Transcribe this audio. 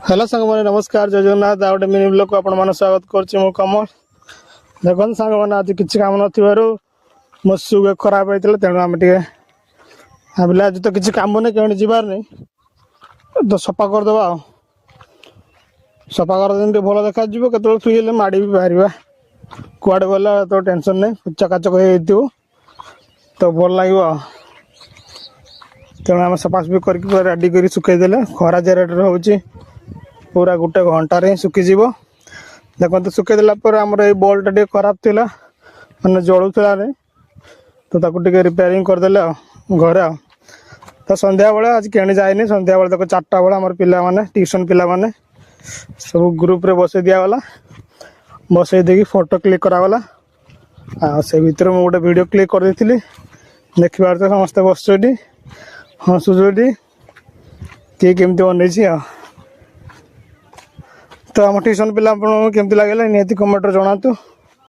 Hello सांग मैंने नमस्कार जय जगन्नाथ गोटे मिनी ब्लॉग को आपण मैंने स्वागत करुच्ची मो कमल देखो सांग मैंने आज किसी कम नथिबारु मो सुग खराब होता तेणु आम टे भाविले आज तो किसी कम नहीं कहीं जीवार नहीं तो सफा करदे सफा कर भल देखा के फ्री हेल्ले माड़ी भी बाहर कुआड़े गला तो टेंशन नहीं चकाचक हो तो भल लगे तेणु आम सफासफी करके रेडी कर सुखेदेले खरा जे रेट रोचे पूरा गोटे घंटार ही सुखीज देखते सुखेदेला आमर ये बल्बटा टे खराब थी मैंने जलूला नहीं तो ताकू रिपेयरिंग करदे घरे तो संध्या बेले आज केणी जाए संध्या बेले देखो 4टा बेले आम पाने ट्यूशन पिला सब ग्रुप रे बसई दिगला बसई देकी फोटो क्लिक करागला से भितर मुझे गोटे वीडियो क्लिक कर देती देखिबार तो समस्ते बस हसुटी किए केमती बन तो आम ट्यूशन पिला केमती लगे निहती कमेंट जनातु।